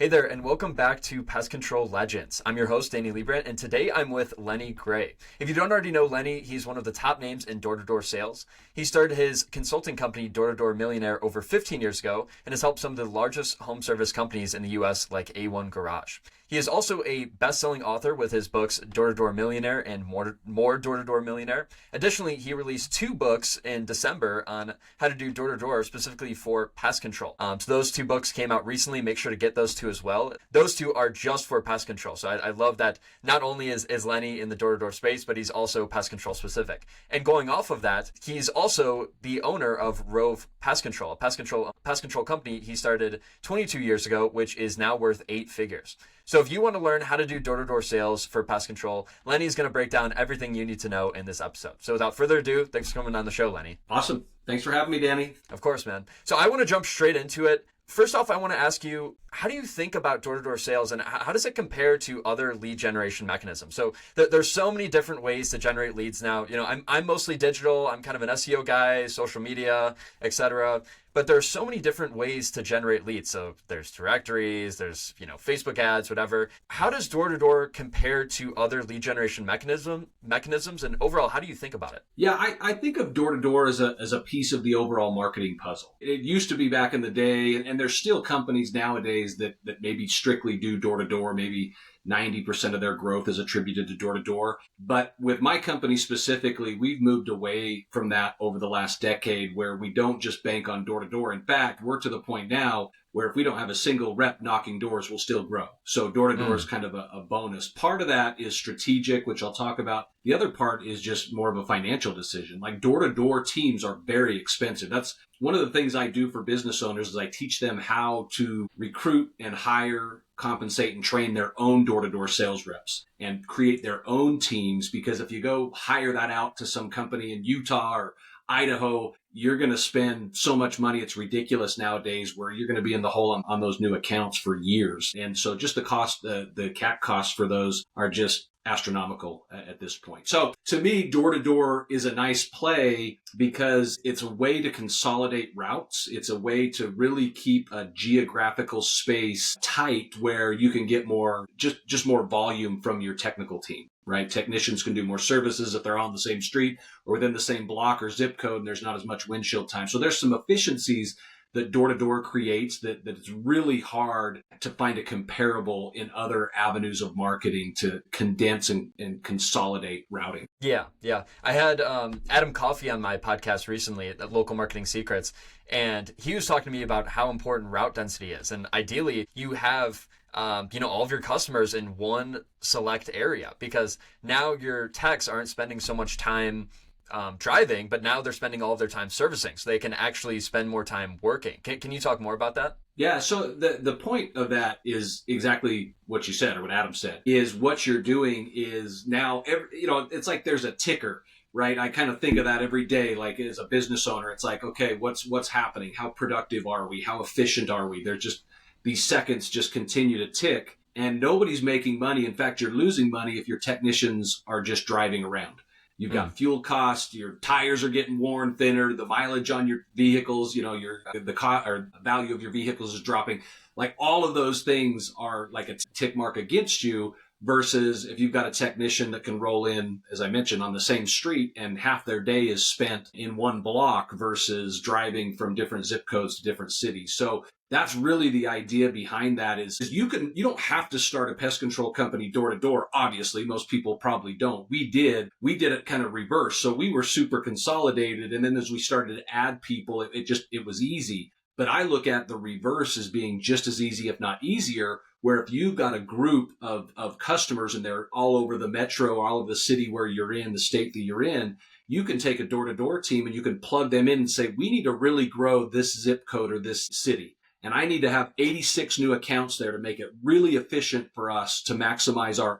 Hey there, and welcome back to Pest Control Legends. I'm your host, Danny Leibrandt, and today I'm with Lenny Gray. If you don't already know Lenny, he's one of the top names in door-to-door sales. He started his consulting company, Door-to-Door Millionaire, over 15 years ago, and has helped some of the largest home service companies in the US, like A1 Garage. He is also a best-selling author with his books Door-to-Door Millionaire and More Door-to-Door Millionaire. Additionally, he released 2 books in December on how to do door-to-door, specifically for pest control. So those 2 books came out recently. Make sure to get those 2 as well. Those 2 are just for pest control. So I love that not only is Lenny in the door-to-door space, but he's also pest control specific. And going off of that, he's also the owner of Rove Pest Control, a pest control company he started 22 years ago, which is now worth 8 figures. So if you want to learn how to do door-to-door sales for pest control, Lenny's going to break down everything you need to know in this episode. So without further ado, thanks for coming on the show, Lenny. Awesome. Thanks for having me, Danny. Of course, man. So I want to jump straight into it. First off, I want to ask you, how do you think about door-to-door sales and how does it compare to other lead generation mechanisms? So there's so many different ways to generate leads now. You know, I'm mostly digital. I'm kind of an SEO guy, social media, etc. But there's so many different ways to generate leads. So there's directories, there's, Facebook ads, whatever. How does door-to-door compare to other lead generation mechanisms? And overall, how do you think about it? Yeah, I think of door-to-door as a piece of the overall marketing puzzle. It used to be back in the day, and there's still companies nowadays that maybe strictly do door-to-door, maybe 90% of their growth is attributed to door-to-door. But with my company specifically, we've moved away from that over the last decade where we don't just bank on door-to-door. In fact, we're to the point now where if we don't have a single rep knocking doors, we'll still grow. So door-to-door is kind of a bonus. Part of that is strategic, which I'll talk about. The other part is just more of a financial decision. Like door-to-door teams are very expensive. That's one of the things I do for business owners is I teach them how to recruit and hire, compensate, and train their own door-to-door sales reps and create their own teams. Because if you go hire that out to some company in Utah or Idaho, you're going to spend so much money. It's ridiculous nowadays where you're going to be in the hole on those new accounts for years. And so just the cost, the CAC costs for those are just astronomical at this point. So to me, door-to-door is a nice play because it's a way to consolidate routes. It's a way to really keep a geographical space tight where you can get more, just more volume from your technical team, right? Technicians can do more services if they're on the same street or within the same block or zip code, and there's not as much windshield time. So there's some efficiencies that door-to-door creates that it's really hard to find a comparable in other avenues of marketing to condense and consolidate routing. Yeah. I had Adam Coffey on my podcast recently at Local Marketing Secrets, and he was talking to me about how important route density is. And ideally, you have all of your customers in one select area because now your techs aren't spending so much time driving, but now they're spending all of their time servicing, so they can actually spend more time working. Can you talk more about that? Yeah, so the point of that is exactly what you said, or what Adam said, is what you're doing is now, it's like there's a ticker, right? I kind of think of that every day, like as a business owner, it's like, okay, what's happening? How productive are we? How efficient are we? They're just, these seconds just continue to tick, and nobody's making money. In fact, you're losing money if your technicians are just driving around. You've got fuel costs, your tires are getting worn thinner, the mileage on your vehicles, the cost or value of your vehicles is dropping. Like all of those things are like a tick mark against you versus if you've got a technician that can roll in, as I mentioned, on the same street and half their day is spent in one block versus driving from different zip codes to different cities. So that's really the idea behind that is you don't have to start a pest control company door to door. Obviously, most people probably don't. We did it kind of reverse. So we were super consolidated. And then as we started to add people, it was easy. But I look at the reverse as being just as easy, if not easier, where if you've got a group of customers and they're all over the metro, all over the city where you're in, the state that you're in, you can take a door-to-door team and you can plug them in and say, we need to really grow this zip code or this city. And I need to have 86 new accounts there to make it really efficient for us to maximize our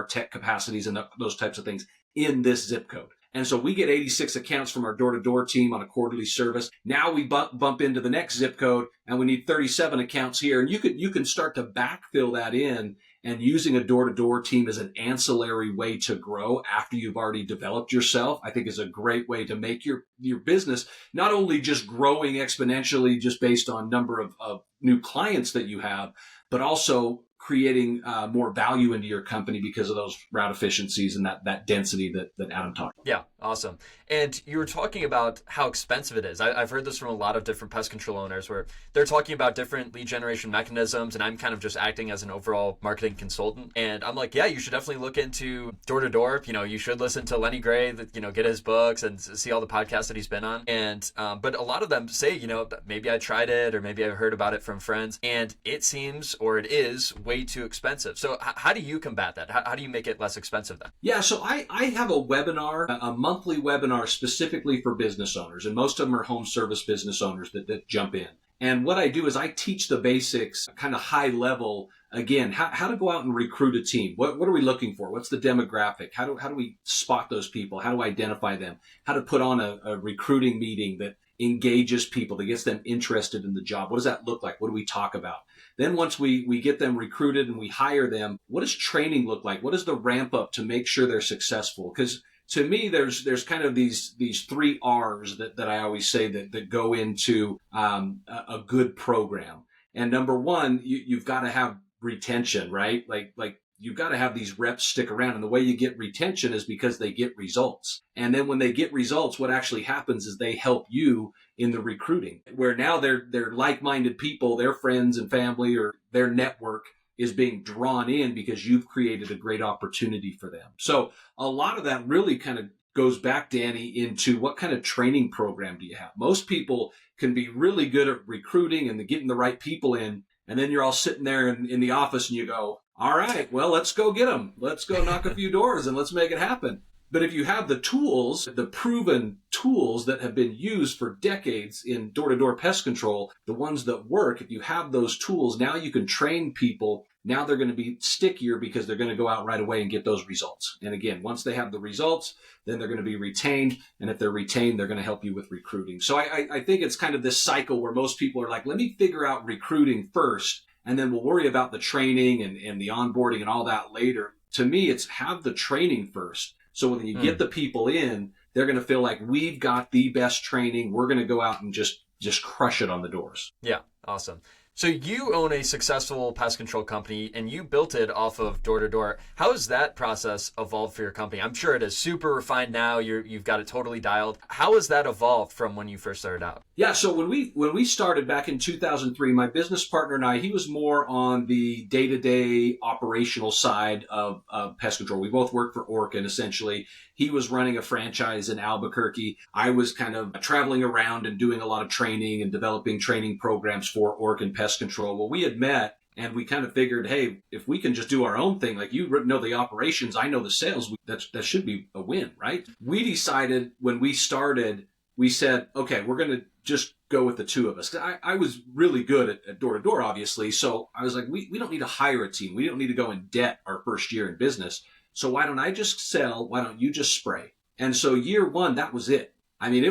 tech capacities and those types of things in this zip code. And so we get 86 accounts from our door-to-door team on a quarterly service. Now we bump into the next zip code and we need 37 accounts here. And you can start to backfill that in, and using a door-to-door team as an ancillary way to grow after you've already developed yourself, I think is a great way to make your business not only just growing exponentially just based on number of new clients that you have, but also creating more value into your company because of those route efficiencies and that density that Adam talked about. Yeah, awesome. And you were talking about how expensive it is. I've heard this from a lot of different pest control owners where they're talking about different lead generation mechanisms, and I'm kind of just acting as an overall marketing consultant. And I'm like, yeah, you should definitely look into door-to-door. You should listen to Lenny Gray, get his books and see all the podcasts that he's been on. And but a lot of them say, maybe I tried it or maybe I heard about it from friends, and it seems, or it is, way too expensive. So how do you combat that? How do you make it less expensive then? Yeah, so I have a webinar, a monthly webinar specifically for business owners, and most of them are home service business owners that jump in. And what I do is I teach the basics, kind of high level, again, how to go out and recruit a team. What are we looking for? What's the demographic? How do we spot those people? How do I identify them? How to put on a recruiting meeting that engages people, that gets them interested in the job. What does that look like? What do we talk about? Then once we get them recruited and we hire them, what does training look like? What is the ramp up to make sure they're successful? Because to me, there's kind of these 3 R's that I always say that go into a good program. And number 1, you've got to have retention, right? Like you've got to have these reps stick around. And the way you get retention is because they get results. And then when they get results, what actually happens is they help you in the recruiting, where now they're like-minded people, their friends and family, or their network is being drawn in because you've created a great opportunity for them. So a lot of that really kind of goes back, Danny, into what kind of training program do you have? Most people can be really good at recruiting and getting the right people in. And then you're all sitting there in the office and you go, all right, well, let's go get them. Let's go knock a few doors and let's make it happen. But if you have the tools, the proven tools that have been used for decades in door-to-door pest control, the ones that work, if you have those tools, now you can train people. Now they're going to be stickier because they're going to go out right away and get those results. And again, once they have the results, then they're going to be retained. And if they're retained, they're going to help you with recruiting. So I think it's kind of this cycle where most people are like, let me figure out recruiting first, and then we'll worry about the training and the onboarding and all that later. To me, it's have the training first. So when you get the people in, they're going to feel like we've got the best training. We're going to go out and just crush it on the doors. Yeah, awesome. So you own a successful pest control company and you built it off of door-to-door. How has that process evolved for your company? I'm sure it is super refined now. You've got it totally dialed. How has that evolved from when you first started out? Yeah, so when we started back in 2003, my business partner and I, he was more on the day-to-day operational side of pest control. We both worked for Orkin, essentially. He was running a franchise in Albuquerque. I was kind of traveling around and doing a lot of training and developing training programs for Orkin Pest Control. Well, we had met and we kind of figured, hey, if we can just do our own thing, like you know the operations, I know the sales, that should be a win, right? We decided when we started, we said, okay, we're going to just go with the two of us. I was really good at door-to-door, obviously. So I was like, we don't need to hire a team. We don't need to go in debt our first year in business. So why don't I just sell? Why don't you just spray? And so year 1, that was it. I mean,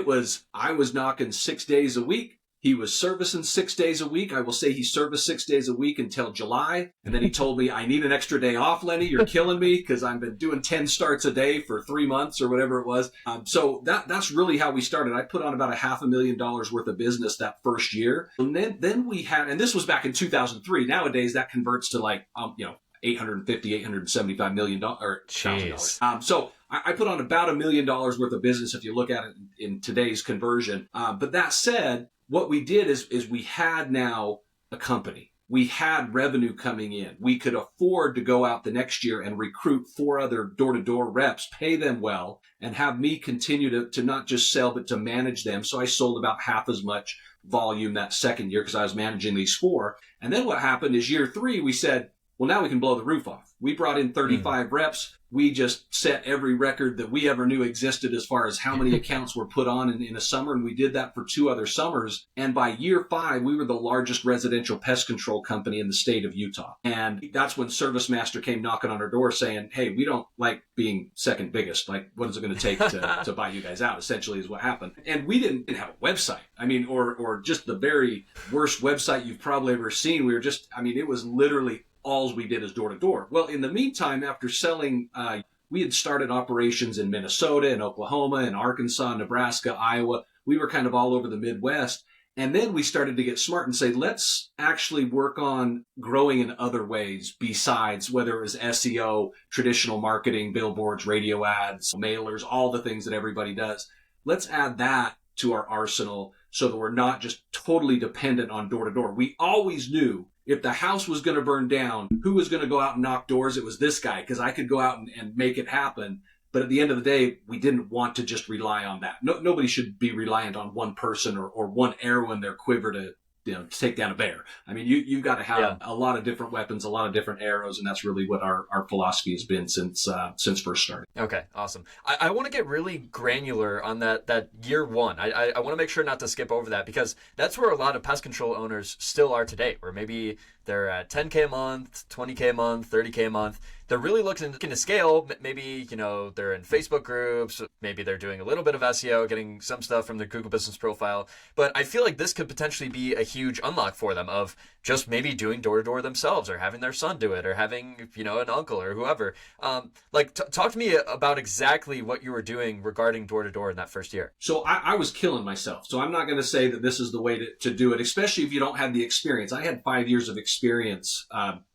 I was knocking 6 days a week. He was servicing 6 days a week. I will say he serviced 6 days a week until July. And then he told me, I need an extra day off, Lenny. You're killing me because I've been doing 10 starts a day for 3 months or whatever it was. So that's really how we started. I put on about $500,000 worth of business that first year. And then we had, and this was back in 2003. Nowadays that converts to like, $875 million or $1,000. So I put on about $1 million worth of business if you look at it in today's conversion. But that said, what we did is we had now a company. We had revenue coming in. We could afford to go out the next year and recruit 4 other door-to-door reps, pay them well, and have me continue to not just sell, but to manage them. So I sold about half as much volume that second year because I was managing these 4. And then what happened is year 3, we said, well, now we can blow the roof off. We brought in 35 reps. We just set every record that we ever knew existed as far as how many accounts were put on in a summer. And we did that for 2 other summers. And by year 5, we were the largest residential pest control company in the state of Utah. And that's when Service Master came knocking on our door saying, hey, we don't like being second biggest. Like, what is it going to take to buy you guys out, essentially is what happened. And we didn't have a website. I mean, or just the very worst website you've probably ever seen. It was literally all we did is door-to-door. Well, in the meantime, after selling, we had started operations in Minnesota and Oklahoma and Arkansas, Nebraska, Iowa. We were kind of all over the Midwest. And then we started to get smart and say, let's actually work on growing in other ways besides whether it was SEO, traditional marketing, billboards, radio ads, mailers, all the things that everybody does. Let's add that to our arsenal so that we're not just totally dependent on door to door. We always knew if the house was going to burn down, who was going to go out and knock doors? It was this guy, because I could go out and make it happen. But at the end of the day, we didn't want to just rely on that. Nobody should be reliant on one person or one arrow in their quiver to take down a bear. I mean, you've got to have a lot of different weapons, a lot of different arrows, and that's really what our philosophy has been since first starting. Okay, awesome. I want to get really granular on that year one. I want to make sure not to skip over that, because that's where a lot of pest control owners still are today, where maybe they're at 10K a month, 20K a month, 30K a month. They're really looking to scale. Maybe, they're in Facebook groups. Maybe they're doing a little bit of SEO, getting some stuff from their Google business profile. But I feel like this could potentially be a huge unlock for them of just maybe doing door-to-door themselves, or having their son do it, or having, an uncle or whoever. Talk to me about exactly what you were doing regarding door-to-door in that first year. So I was killing myself. So I'm not going to say that this is the way to do it, especially if you don't have the experience. I had 5 years of experience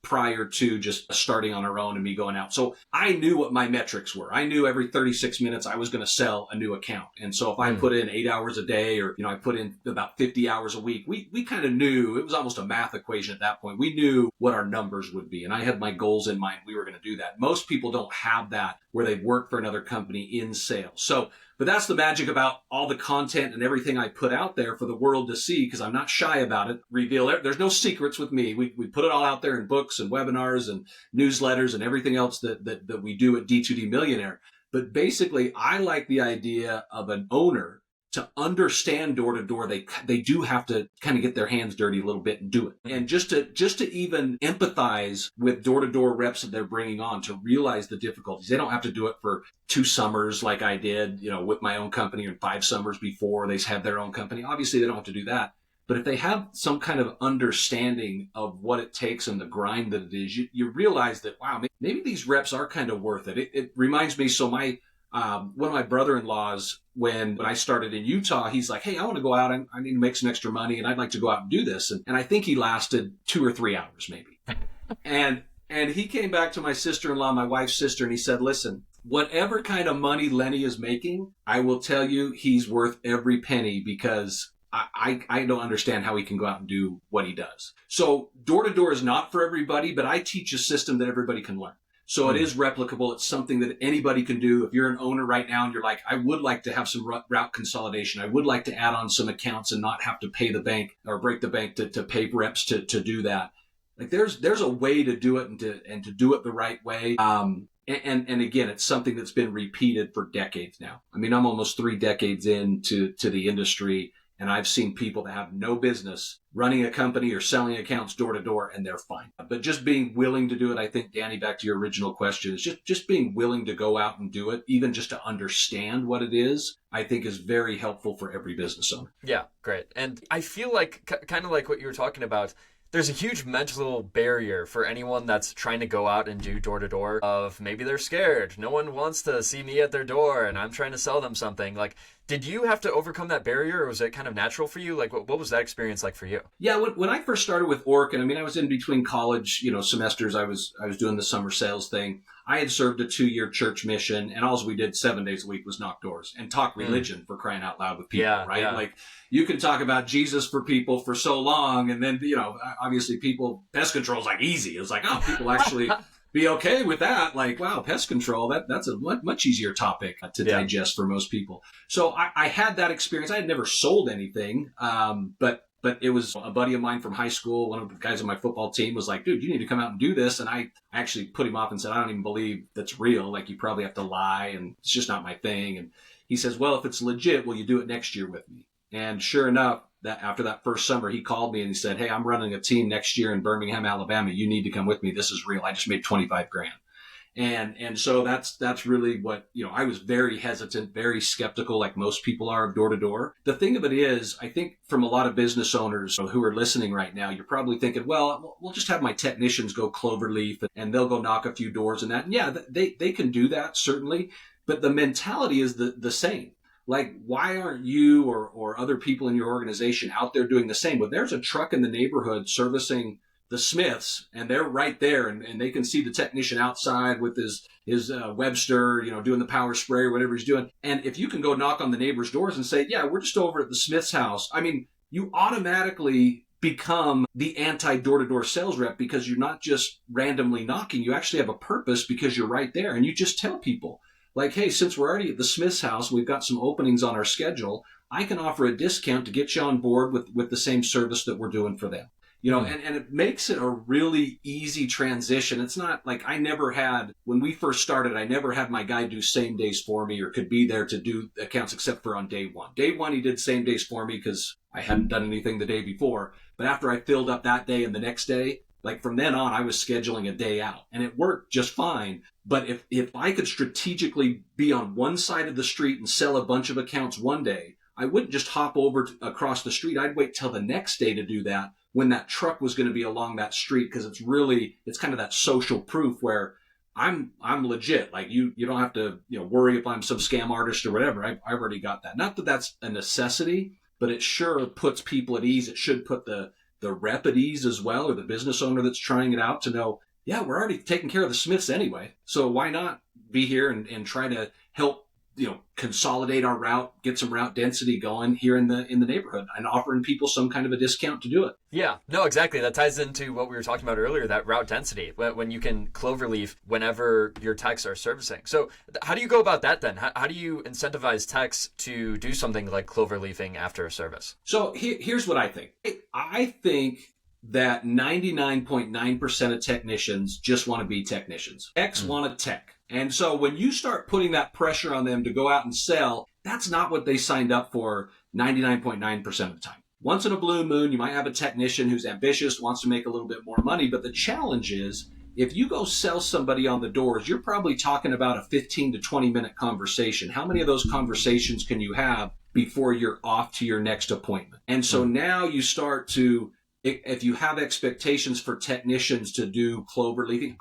prior to just starting on our own and me going out. So I knew what my metrics were. I knew every 36 minutes I was going to sell a new account. And so if I put in 8 hours a day, or, I put in about 50 hours a week, we kind of knew. It was almost a math equation at that point. We knew what our numbers would be. And I had my goals in mind. We were going to do that. Most people don't have that where they've worked for another company in sales. But that's the magic about all the content and everything I put out there for the world to see, because I'm not shy about it. Reveal it. There's no secrets with me. We put it all out there in books and webinars and newsletters and everything else that we do at D2D Millionaire. But basically, I like the idea of an owner to understand door to door. They do have to kind of get their hands dirty a little bit and do it. And just to even empathize with door to door reps that they're bringing on, to realize the difficulties. They don't have to do it for 2 summers like I did, with my own company, or 5 summers before they have their own company. Obviously, they don't have to do that. But if they have some kind of understanding of what it takes and the grind that it is, you realize that, wow, maybe these reps are kind of worth it. It reminds me, so one of my brother-in-laws, when I started in Utah, he's like, hey, I want to go out and I need to make some extra money and I'd like to go out and do this. And I think he lasted 2 or 3 hours maybe. And he came back to my sister-in-law, my wife's sister, and he said, listen, whatever kind of money Lenny is making, I will tell you he's worth every penny, because I don't understand how he can go out and do what he does. So door-to-door is not for everybody, but I teach a system that everybody can learn. So it is replicable. It's something that anybody can do. If you're an owner right now and you're like, I would like to have some route consolidation. I would like to add on some accounts and not have to pay the bank or break the bank to pay reps to do that. Like there's a way to do it and to do it the right way. And again, it's something that's been repeated for decades now. I mean, I'm almost 3 decades into the industry, and I've seen people that have no business running a company or selling accounts door to door, and they're fine. But just being willing to do it, I think, Danny, back to your original question, is just being willing to go out and do it, even just to understand what it is, I think is very helpful for every business owner. Yeah, great. And I feel like, kind of like what you were talking about, there's a huge mental barrier for anyone that's trying to go out and do door-to-door, of maybe they're scared. No one wants to see me at their door and I'm trying to sell them something. Like, did you have to overcome that barrier, or was it kind of natural for you? Like, what was that experience like for you? Yeah, when I first started with Orc, and I mean, I was in between college, semesters, I was doing the summer sales thing. I had served a 2-year church mission, and all we did 7 days a week was knock doors and talk religion, for crying out loud, with people, right? Yeah. Like, you can talk about Jesus for people for so long, and then, obviously pest control is like easy. It's like, oh, people actually be okay with that. Like, wow, pest control, that's a much easier topic to digest for most people. So I had that experience. I had never sold anything, but it was a buddy of mine from high school. One of the guys on my football team was like, dude, you need to come out and do this. And I actually put him off and said, I don't even believe that's real. Like, you probably have to lie, and it's just not my thing. And he says, well, if it's legit, will you do it next year with me? And sure enough, that after that first summer, he called me and he said, hey, I'm running a team next year in Birmingham, Alabama. You need to come with me. This is real. I just made $25,000. And so that's really what, I was very hesitant, very skeptical, like most people are, of door to door. The thing of it is, I think from a lot of business owners who are listening right now, you're probably thinking, well, we'll just have my technicians go cloverleaf and they'll go knock a few doors and that. And yeah, they can do that, certainly. But the mentality is the same. Like, why aren't you or other people in your organization out there doing the same? Well, there's a truck in the neighborhood servicing the Smiths, and they're right there, and they can see the technician outside with his Webster, doing the power spray or whatever he's doing. And if you can go knock on the neighbor's doors and say, yeah, we're just over at the Smith's house, I mean, you automatically become the anti-door-to-door sales rep, because you're not just randomly knocking. You actually have a purpose because you're right there, and you just tell people, like, hey, since we're already at the Smith's house, we've got some openings on our schedule, I can offer a discount to get you on board with the same service that we're doing for them. And it makes it a really easy transition. It's not like when we first started, I never had my guy do same days for me or could be there to do accounts except for on day one. Day one, he did same days for me because I hadn't done anything the day before. But after I filled up that day and the next day, like from then on, I was scheduling a day out, and it worked just fine. But if I could strategically be on one side of the street and sell a bunch of accounts one day, I wouldn't just hop over across the street. I'd wait till the next day to do that, when that truck was going to be along that street, because it's kind of that social proof where I'm legit. Like you don't have to worry if I'm some scam artist or whatever. I've already got that. Not that that's a necessity, but it sure puts people at ease. It should put the rep at ease as well, or the business owner that's trying it out, to know, yeah, we're already taking care of the Smiths anyway, so why not be here and try to help consolidate our route, get some route density going here in the neighborhood, and offering people some kind of a discount to do it. Yeah, no, exactly. That ties into what we were talking about earlier, that route density, when you can cloverleaf whenever your techs are servicing. So how do you go about that then? How do you incentivize techs to do something like cloverleafing after a service? So here's what I think. I think that 99.9% of technicians just want to be technicians. Techs want a tech. And so when you start putting that pressure on them to go out and sell, that's not what they signed up for 99.9% of the time. Once in a blue moon, you might have a technician who's ambitious, wants to make a little bit more money. But the challenge is, if you go sell somebody on the doors, you're probably talking about a 15 to 20 minute conversation. How many of those conversations can you have before you're off to your next appointment? And so now you start to, if you have expectations for technicians to do cloverleafing,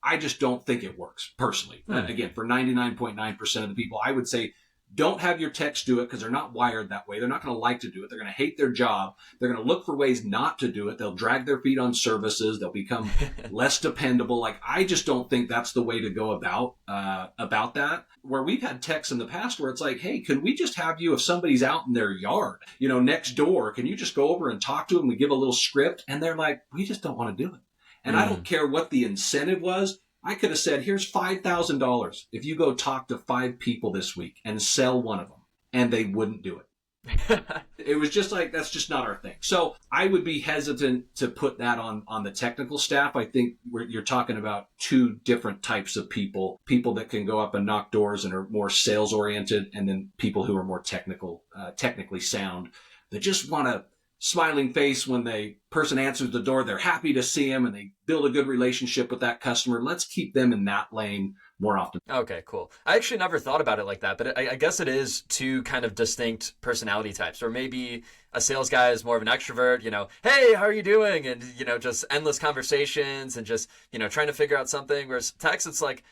I just don't think it works personally. Again, for 99.9% of the people, I would say, don't have your techs do it, because they're not wired that way. They're not going to like to do it. They're going to hate their job. They're going to look for ways not to do it. They'll drag their feet on services. They'll become less dependable. Like, I just don't think that's the way to go about that. Where we've had techs in the past where it's like, hey, can we just have you, if somebody's out in their yard, next door, can you just go over and talk to them? We give a little script, and they're like, we just don't want to do it. And I don't care what the incentive was. I could have said, here's $5,000 if you go talk to 5 people this week and sell one of them, and they wouldn't do it. It was just like, that's just not our thing. So I would be hesitant to put that on the technical staff. I think you're talking about two different types of people that can go up and knock doors and are more sales oriented, and then people who are more technically sound, that just want a smiling face when the person answers the door. They're happy to see him and they build a good relationship with that customer. Let's keep them in that lane more often. Okay, cool. I actually never thought about it like that, but I guess it is two kind of distinct personality types. Or maybe a sales guy is more of an extrovert, hey, how are you doing? And, just endless conversations and just, trying to figure out something. Whereas techs, it's like,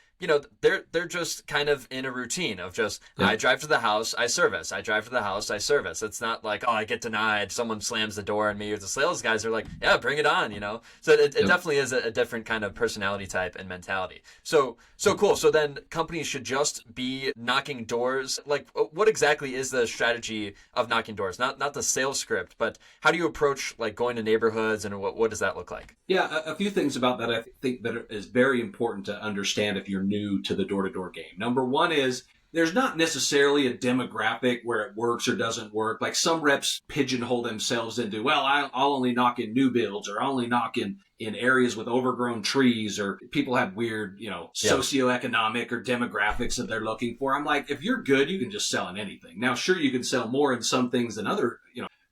they're just kind of in a routine of just, I drive to the house, I service. I drive to the house, I service. It's not like, I get denied, someone slams the door on me. Or the sales guys are like, yeah, bring it on, So it definitely is a different kind of personality type and mentality. So cool. So then companies should just be knocking doors. Like, what exactly is the strategy of knocking doors? Not the sales script, but how do you approach like going to neighborhoods, and what does that look like? Yeah, a few things about that I think that is very important to understand if you're new to the door-to-door game. Number one is, there's not necessarily a demographic where it works or doesn't work. Like, some reps pigeonhole themselves into, well, I'll only knock in new builds, or I'll only knock in areas with overgrown trees, or people have weird, socioeconomic or demographics that they're looking for. I'm like, if you're good, you can just sell in anything. Now, sure, you can sell more in some things than other,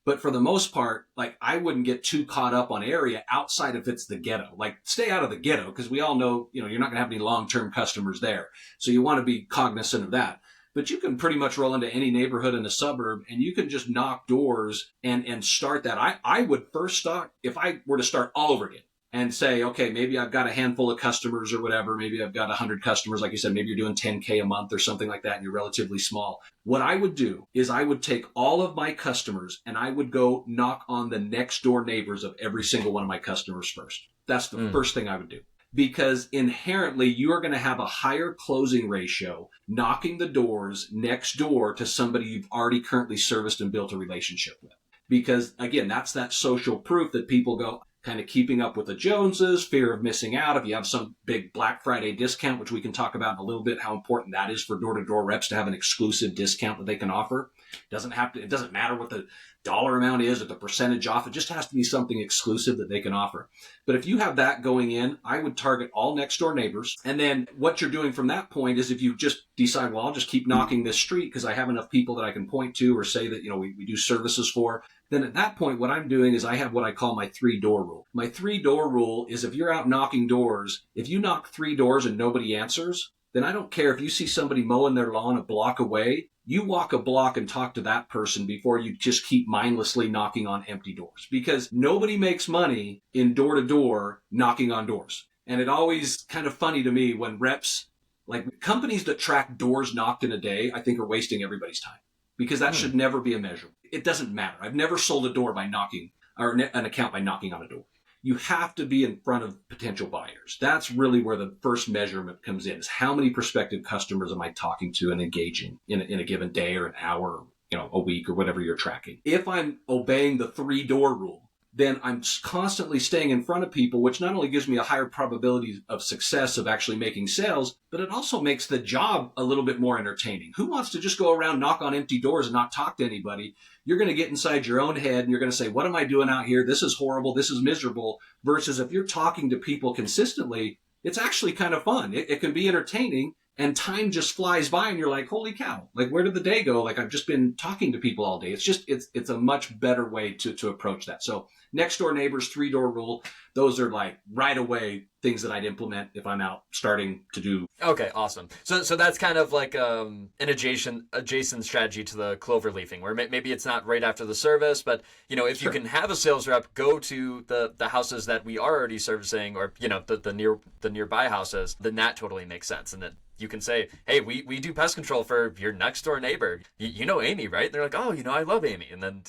but for the most part, like, I wouldn't get too caught up on area outside if it's the ghetto. Like, stay out of the ghetto, because we all know, you're not going to have any long-term customers there. So you want to be cognizant of that. But you can pretty much roll into any neighborhood in a suburb, and you can just knock doors and start that. I would first start, if I were to start all over again, and say, okay, maybe I've got a handful of customers or whatever. Maybe I've got 100 customers. Like you said, maybe you're doing 10K a month or something like that, and you're relatively small. What I would do is I would take all of my customers and I would go knock on the next door neighbors of every single one of my customers first. That's the first thing I would do. Because inherently you are going to have a higher closing ratio knocking the doors next door to somebody you've already currently serviced and built a relationship with. Because again, that's that social proof that people go, kind of keeping up with the Joneses, fear of missing out. If you have some big Black Friday discount, which we can talk about in a little bit, how important that is for door-to-door reps to have an exclusive discount that they can offer. It doesn't matter what the dollar amount is or the percentage off. It just has to be something exclusive that they can offer. But if you have that going in, I would target all next door neighbors. And then what you're doing from that point is if you just decide, well, I'll just keep knocking this street because I have enough people that I can point to or say that, we do services for. Then at that point, what I'm doing is I have what I call my 3-door rule. My 3-door rule is if you're out knocking doors, if you knock 3 doors and nobody answers, then I don't care if you see somebody mowing their lawn a block away, you walk a block and talk to that person before you just keep mindlessly knocking on empty doors. Because nobody makes money in door-to-door knocking on doors. And it always kind of funny to me when reps, like companies that track doors knocked in a day, I think are wasting everybody's time. Because that should never be a measure. It doesn't matter. I've never sold a door by knocking, or an account by knocking on a door. You have to be in front of potential buyers. That's really where the first measurement comes in, is how many prospective customers am I talking to and engaging in a given day or an hour, a week or whatever you're tracking. If I'm obeying the 3-door rule, then I'm constantly staying in front of people, which not only gives me a higher probability of success of actually making sales, but it also makes the job a little bit more entertaining. Who wants to just go around, knock on empty doors and not talk to anybody? You're going to get inside your own head and you're going to say, what am I doing out here? This is horrible. This is miserable. Versus if you're talking to people consistently, it's actually kind of fun. It can be entertaining. And time just flies by and you're like, holy cow, like where did the day go? Like I've just been talking to people all day. It's a much better way to approach that. So next door neighbors, 3-door rule, those are like right away things that I'd implement if I'm out starting to do. Okay, awesome. So that's kind of like an adjacent strategy to the clover leafing, where maybe it's not right after the service, but if you can have a sales rep go to the houses that we are already servicing, or the nearby houses, then that totally makes sense. And then you can say, hey, we do pest control for your next door neighbor. You know Amy, right? They're like, oh, I love Amy. And then,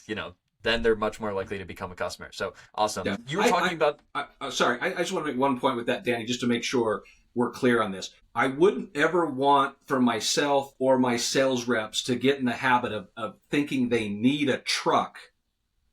then they're much more likely to become a customer. So awesome. Yeah. You were talking about... Sorry, I just want to make one point with that, Danny, just to make sure we're clear on this. I wouldn't ever want for myself or my sales reps to get in the habit of thinking they need a truck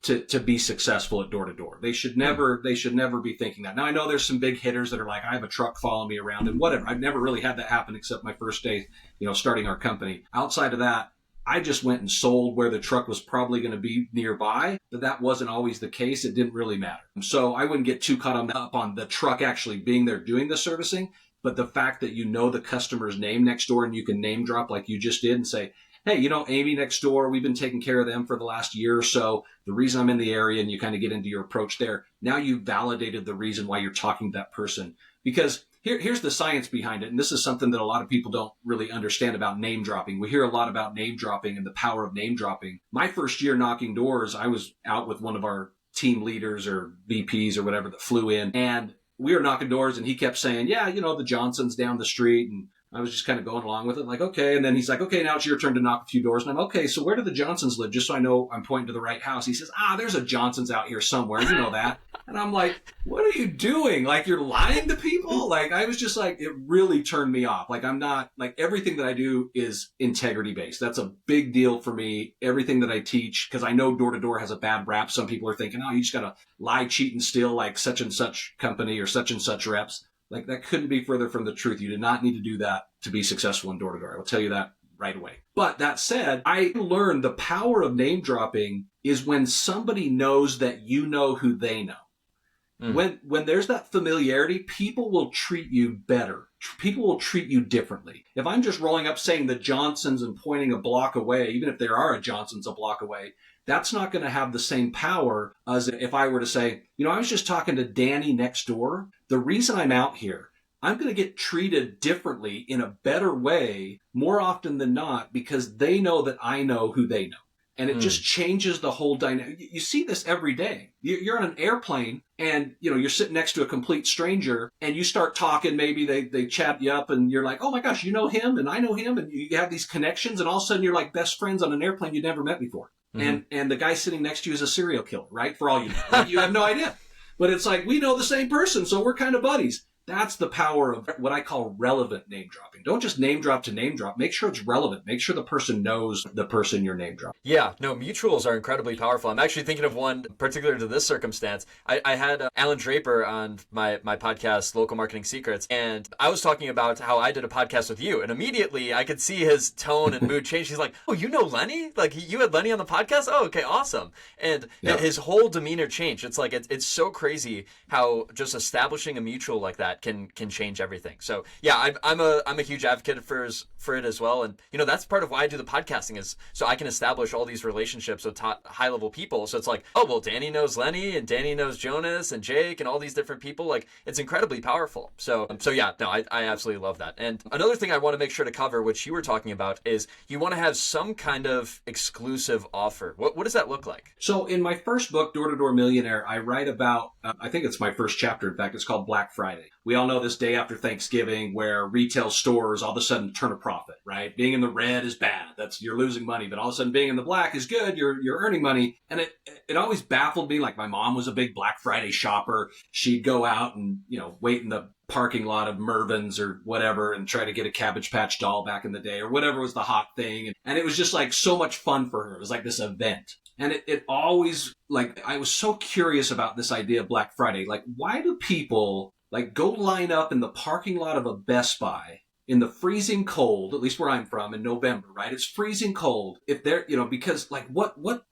to be successful at door-to-door. They should never be thinking that. Now, I know there's some big hitters that are like, I have a truck following me around and whatever. I've never really had that happen except my first day, starting our company. Outside of that, I just went and sold where the truck was probably going to be nearby, but that wasn't always the case. It didn't really matter. So I wouldn't get too caught up on the truck actually being there doing the servicing, but the fact that the customer's name next door and you can name drop like you just did and say, hey, Amy next door, we've been taking care of them for the last year or so. The reason I'm in the area, and you kind of get into your approach there. Now you've validated the reason why you're talking to that person. Because here's the science behind it. And this is something that a lot of people don't really understand about name dropping. We hear a lot about name dropping and the power of name dropping. My first year knocking doors, I was out with one of our team leaders or VPs or whatever that flew in. And we were knocking doors and he kept saying, yeah, the Johnsons down the street. And I was just kind of going along with it, like, okay. And then he's like, okay, now it's your turn to knock a few doors. And I'm, okay, so where do the Johnsons live? Just so I know I'm pointing to the right house. He says, there's a Johnson's out here somewhere. You know that. And I'm like, what are you doing? Like, you're lying to people? Like, I was just like, it really turned me off. Like, I'm not, like, everything that I do is integrity based. That's a big deal for me. Everything that I teach, because I know door-to-door has a bad rap. Some people are thinking, you just got to lie, cheat, and steal like such and such company or such and such reps. Like, that couldn't be further from the truth. You did not need to do that to be successful in door-to-door. I will tell you that right away. But that said, I learned the power of name dropping is when somebody knows that you know who they know. When there's that familiarity, people will treat you better. People will treat you differently. If I'm just rolling up saying the Johnsons and pointing a block away, even if there are a Johnsons a block away, that's not going to have the same power as if I were to say, I was just talking to Danny next door. The reason I'm out here, I'm going to get treated differently in a better way more often than not because they know that I know who they know. And it just changes the whole dynamic. You see this every day. You're on an airplane and, you're sitting next to a complete stranger and you start talking. Maybe they chat you up and you're like, oh my gosh, you know him and I know him. And you have these connections and all of a sudden you're like best friends on an airplane you'd never met before. And the guy sitting next to you is a serial killer, right? For all you know. Like, you have no idea. But it's like, we know the same person, so we're kind of buddies. That's the power of what I call relevant name dropping. Don't just name drop to name drop. Make sure it's relevant. Make sure the person knows the person you're name dropping. Yeah, no, mutuals are incredibly powerful. I'm actually thinking of one particular to this circumstance. I had Alan Draper on my podcast, Local Marketing Secrets, and I was talking about how I did a podcast with you, and immediately I could see his tone and mood change. He's like, oh, you know Lenny? Like, you had Lenny on the podcast? Oh, okay, awesome. And his whole demeanor changed. It's like, it's so crazy how just establishing a mutual like that can change everything. So yeah, I'm a huge advocate for it as well. And that's part of why I do the podcasting, is so I can establish all these relationships with high level people. So it's like, oh well, Danny knows Lenny and Danny knows Jonas and Jake and all these different people. Like, it's incredibly powerful. So yeah, no, I absolutely love that. And another thing I want to make sure to cover, which you were talking about, is you want to have some kind of exclusive offer. What does that look like? So in my first book, Door-to-Door Millionaire, I write about, I think it's my first chapter. In fact, it's called Black Friday. We all know this day after Thanksgiving where retail stores all of a sudden turn a profit, right? Being in the red is bad. You're losing money, but all of a sudden being in the black is good. You're earning money. And it always baffled me. Like, my mom was a big Black Friday shopper. She'd go out and, wait in the parking lot of Mervyn's or whatever and try to get a Cabbage Patch doll back in the day or whatever was the hot thing. And it was just like so much fun for her. It was like this event. And it always, like, I was so curious about this idea of Black Friday. Like, why do people go line up in the parking lot of a Best Buy in the freezing cold, at least where I'm from, in November, right? It's freezing cold. If they're, because what,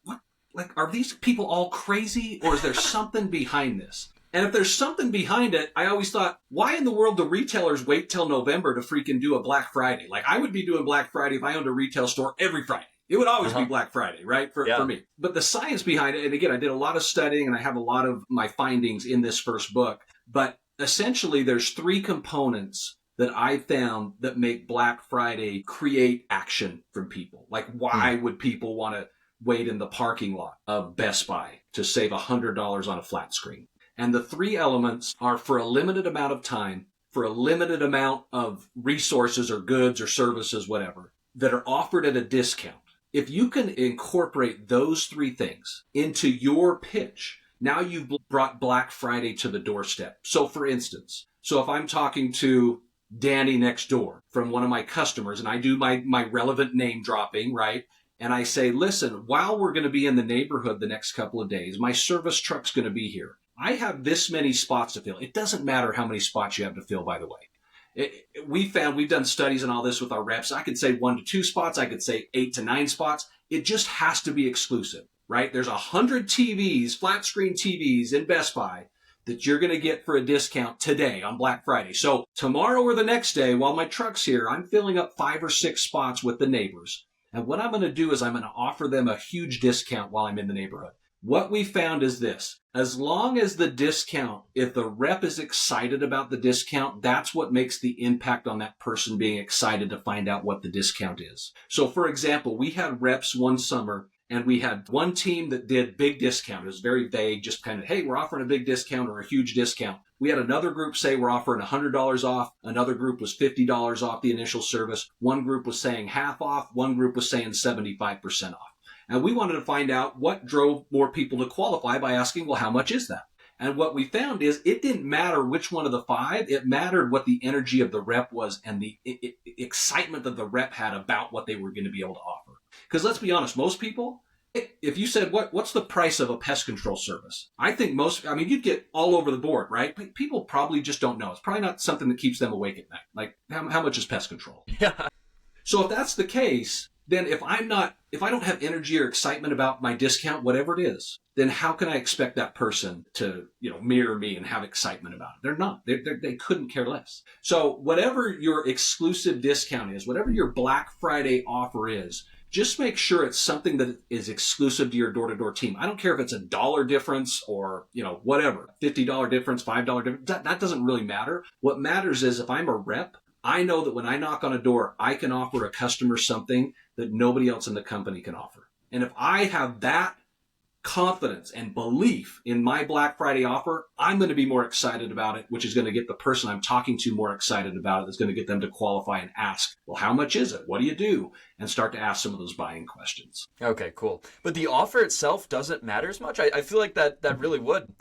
are these people all crazy, or is there something behind this? And if there's something behind it, I always thought, why in the world do retailers wait till November to freaking do a Black Friday? Like, I would be doing Black Friday if I owned a retail store every Friday. It would always be Black Friday, right? For me. But the science behind it, and again, I did a lot of studying and I have a lot of my findings in this first book, but essentially there's three components that I found that make Black Friday create action from people. Like, why would people want to wait in the parking lot of Best Buy to save $100 on a flat screen? And the three elements are for a limited amount of time, for a limited amount of resources or goods or services, whatever, that are offered at a discount. If you can incorporate those three things into your pitch, now you've brought Black Friday to the doorstep. So for instance, if I'm talking to Danny next door from one of my customers and I do my relevant name dropping, right? And I say, listen, while we're going to be in the neighborhood the next couple of days, my service truck's going to be here. I have this many spots to fill. It doesn't matter how many spots you have to fill, by the way. We've done studies and all this with our reps. I could say 1 to 2 spots. I could say 8 to 9 spots. It just has to be exclusive, right? There's 100 TVs, flat screen TVs in Best Buy that you're going to get for a discount today on Black Friday. So tomorrow or the next day, while my truck's here, I'm filling up 5 or 6 spots with the neighbors. And what I'm going to do is I'm going to offer them a huge discount while I'm in the neighborhood. What we found is this: as long as the discount, if the rep is excited about the discount, that's what makes the impact on that person being excited to find out what the discount is. So for example, we had reps one summer and we had one team that did big discount. It was very vague, just kind of, hey, we're offering a big discount or a huge discount. We had another group say we're offering $100 off. Another group was $50 off the initial service. One group was saying half off. One group was saying 75% off. And we wanted to find out what drove more people to qualify by asking, well, how much is that? And what we found is it didn't matter which one of the 5. It mattered what the energy of the rep was and the excitement that the rep had about what they were going to be able to offer. Because let's be honest, most people, if you said, what's the price of a pest control service? I think you'd get all over the board, right? But people probably just don't know. It's probably not something that keeps them awake at night. Like, how much is pest control? Yeah. So if that's the case, then if I don't have energy or excitement about my discount, whatever it is, then how can I expect that person to, mirror me and have excitement about it? They're not. They couldn't care less. So whatever your exclusive discount is, whatever your Black Friday offer is, just make sure it's something that is exclusive to your door-to-door team. I don't care if it's $1 difference or, whatever, $50 difference, $5 difference. That doesn't really matter. What matters is if I'm a rep, I know that when I knock on a door, I can offer a customer something that nobody else in the company can offer. And if I have that confidence and belief in my Black Friday offer, I'm going to be more excited about it, which is going to get the person I'm talking to more excited about it. That's going to get them to qualify and ask, well, how much is it? What do you do? And start to ask some of those buying questions. Okay, cool. But the offer itself doesn't matter as much. I feel like that really would.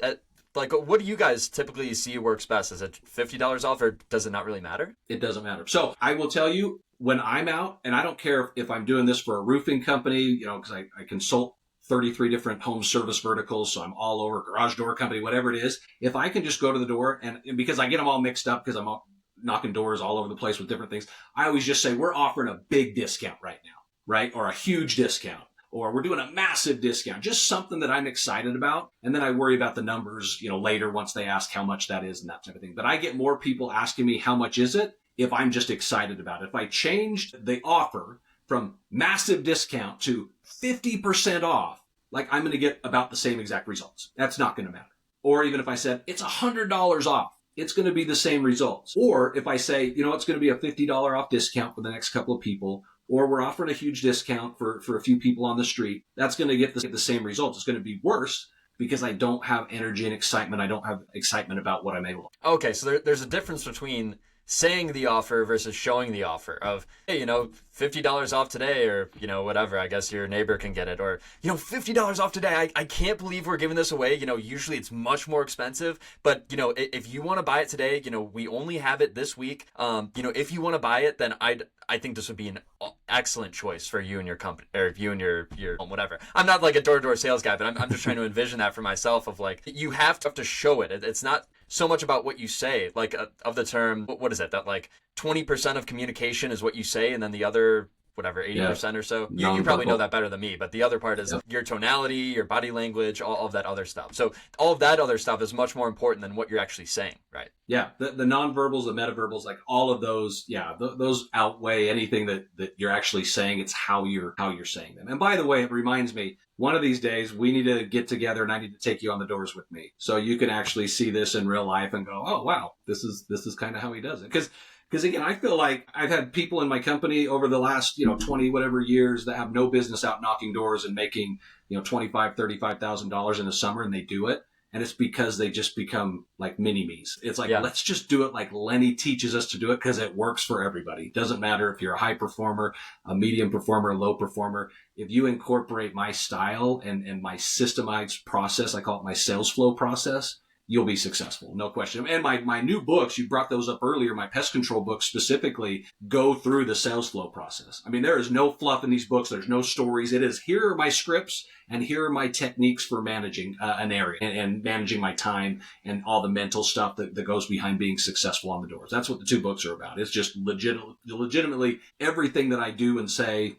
Like, what do you guys typically see works best? Is it $50 off, or does it not really matter? It doesn't matter. So I will tell you, when I'm out, and I don't care if I'm doing this for a roofing company, because I consult 33 different home service verticals, so I'm all over, garage door company, whatever it is. If I can just go to the door, and because I get them all mixed up because I'm knocking doors all over the place with different things, I always just say, we're offering a big discount right now, right? Or a huge discount, or we're doing a massive discount, just something that I'm excited about. And then I worry about the numbers, later once they ask how much that is and that type of thing. But I get more people asking me, how much is it? If I'm just excited about it. If I changed the offer from massive discount to 50% off, like, I'm going to get about the same exact results. That's not going to matter. Or even if I said it's $100 off, it's going to be the same results. Or if I say, it's going to be a $50 off discount for the next couple of people, or we're offering a huge discount for a few people on the street, that's going to get the same results. It's going to be worse because I don't have energy and excitement. I don't have excitement about what I'm able to. Okay, so there's a difference between saying the offer versus showing the offer of, hey, $50 off today, or, whatever, I guess your neighbor can get it, or, $50 off today. I can't believe we're giving this away. Usually it's much more expensive, but, if you want to buy it today, we only have it this week. If you want to buy it, then I think this would be an excellent choice for you and your company, or you and your whatever. I'm not like a door-to-door sales guy, but I'm just trying to envision that for myself of like, you have to show it. It's not so much about what you say, like of the term, what is it, that like 20% of communication is what you say, and then the other, whatever, 80% or so. You probably know that better than me, but the other part is your tonality, your body language, all of that other stuff. So all of that other stuff is much more important than what you're actually saying, right? Yeah, the nonverbals, the metaverbals, like all of those, those outweigh anything that you're actually saying. It's how you're saying them. And by the way, it reminds me, one of these days we need to get together and I need to take you on the doors with me, so you can actually see this in real life and go, oh wow, this is kind of how he does it. Because again, I feel like I've had people in my company over the last, 20 whatever years that have no business out knocking doors and making, $25,000, $35,000 in a summer, and they do it. And it's because they just become like mini-me's. It's like, let's just do it like Lenny teaches us to do it, because it works for everybody. It doesn't matter if you're a high performer, a medium performer, a low performer. If you incorporate my style and my systemized process, I call it my sales flow process, you'll be successful, no question. And my new books, you brought those up earlier, my pest control books specifically go through the sales flow process. I mean, there is no fluff in these books. There's no stories. It is, here are my scripts and here are my techniques for managing an area and managing my time and all the mental stuff that goes behind being successful on the doors. That's what the two books are about. It's just legitimately everything that I do and say,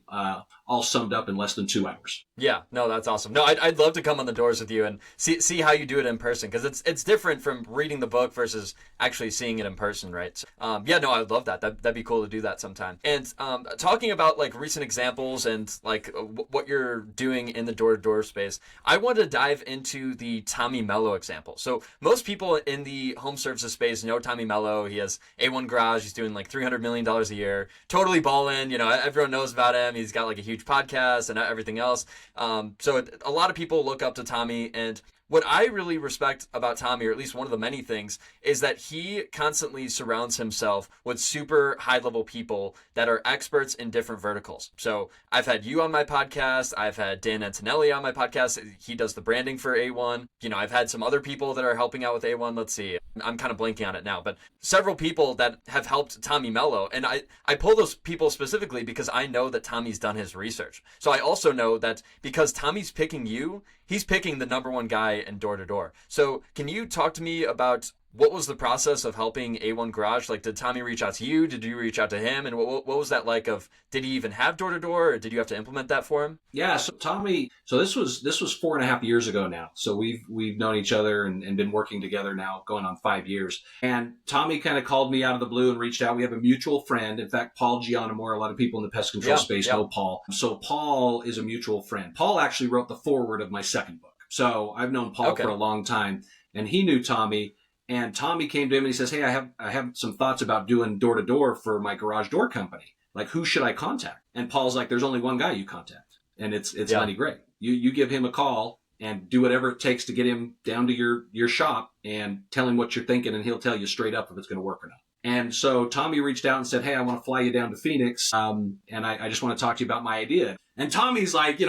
all summed up in less than 2 hours. Yeah, no, that's awesome. No, I'd love to come on the doors with you and see how you do it in person, because it's different from reading the book versus actually seeing it in person, right? So, I'd love that. That'd be cool to do that sometime. And talking about like recent examples and like what you're doing in the door-to-door space, I want to dive into the Tommy Mello example. So most people in the home services space know Tommy Mello. He has A1 Garage. He's doing like $300 million a year. Totally ballin'. Everyone knows about him. He's got like a huge podcast and everything else. So a lot of people look up to Tommy, and what I really respect about Tommy, or at least one of the many things, is that he constantly surrounds himself with super high-level people that are experts in different verticals. So I've had you on my podcast. I've had Dan Antonelli on my podcast. He does the branding for A1. I've had some other people that are helping out with A1. Let's see. I'm kind of blanking on it now, but several people that have helped Tommy Mello. And I pull those people specifically because I know that Tommy's done his research. So I also know that because Tommy's picking you, he's picking the number one guy in door-to-door. So can you talk to me about what was the process of helping A1 Garage? Like, did Tommy reach out to you? Did you reach out to him? And what was that like? Did he even have door-to-door, or did you have to implement that for him? Yeah, so Tommy, this was 4.5 years ago now. So we've known each other and been working together now going on 5 years. And Tommy kind of called me out of the blue and reached out. We have a mutual friend. In fact, Paul Gianamore, a lot of people in the pest control space know Paul. So Paul is a mutual friend. Paul actually wrote the foreword of my second book. So I've known Paul for a long time, and he knew Tommy. And Tommy came to him and he says, hey, I have some thoughts about doing door-to-door for my garage door company. Like, who should I contact? And Paul's like, there's only one guy you contact. and it's Yeah. Lenny Gray. You give him a call and do whatever it takes to get him down to your shop and tell him what you're thinking, and he'll tell you straight up if it's going to work or not. And so Tommy reached out and said, hey, I want to fly you down to Phoenix, and I just want to talk to you about my idea. And Tommy's like,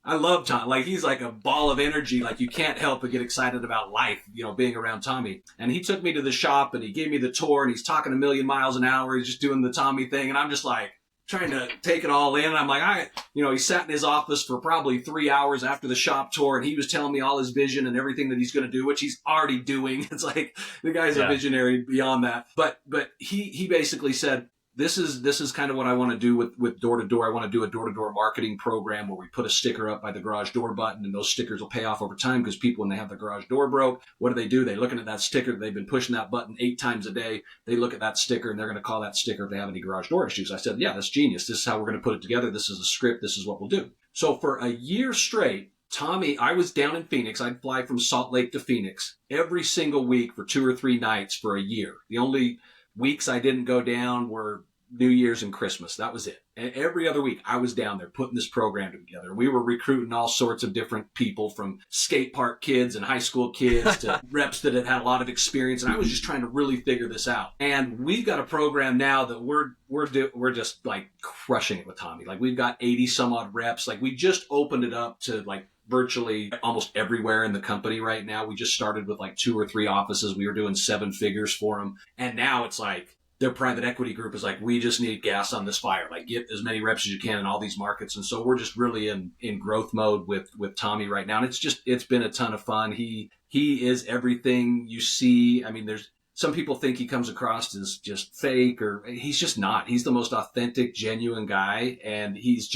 I love Tom. Like, he's like a ball of energy. Like, you can't help but get excited about life, being around Tommy. And he took me to the shop and he gave me the tour, and he's talking a million miles an hour. He's just doing the Tommy thing. And I'm just like trying to take it all in. And I'm like, he sat in his office for probably 3 hours after the shop tour, and he was telling me all his vision and everything that he's going to do, which he's already doing. It's like the guy's a visionary beyond that. But he basically said, This is kind of what I want to do with Door-to-Door. I want to do a door-to-door marketing program where we put a sticker up by the garage door button, and those stickers will pay off over time, because people, when they have their garage door broke, what do? They're looking at that sticker. They've been pushing that button 8 times a day. They look at that sticker, and they're going to call that sticker if they have any garage door issues. I said, yeah, that's genius. This is how we're going to put it together. This is a script. This is what we'll do. So for a year straight, Tommy, I was down in Phoenix. I'd fly from Salt Lake to Phoenix every single week for 2 or 3 nights for a year. The only weeks I didn't go down were New Year's and Christmas. That was it. And every other week I was down there putting this program together. We were recruiting all sorts of different people, from skate park kids and high school kids to reps that had a lot of experience. And I was just trying to really figure this out. And we've got a program now that we're just like crushing it with Tommy. Like, we've got 80 some odd reps. Like, we just opened it up to like virtually almost everywhere in the company right now. We just started with like 2 or 3 offices. We were doing 7 figures for them. And now it's like, their private equity group is like, we just need gas on this fire. Like, get as many reps as you can in all these markets. And so we're just really in growth mode with Tommy right now. And it's been a ton of fun. He is everything you see. I mean, there's some people think he comes across as just fake, or he's just not. He's the most authentic, genuine guy. And he's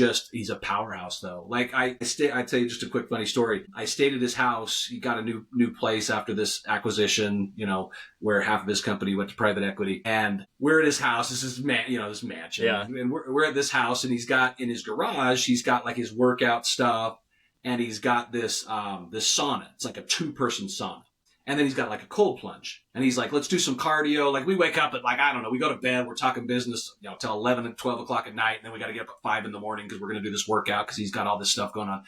a powerhouse though. Like, I'll tell you just a quick funny story. I stayed at his house. He got a new place after this acquisition, where half of his company went to private equity, and we're at his house. This is this mansion. Yeah. And we're at this house, and he's got in his garage, he's got like his workout stuff, and he's got this sauna. It's like a 2-person sauna. And then he's got like a cold plunge. And he's like, let's do some cardio. Like, we wake up at like, I don't know, we go to bed, we're talking business, till 11 and 12 o'clock at night. And then we got to get up at 5 in the morning because we're going to do this workout, because he's got all this stuff going on.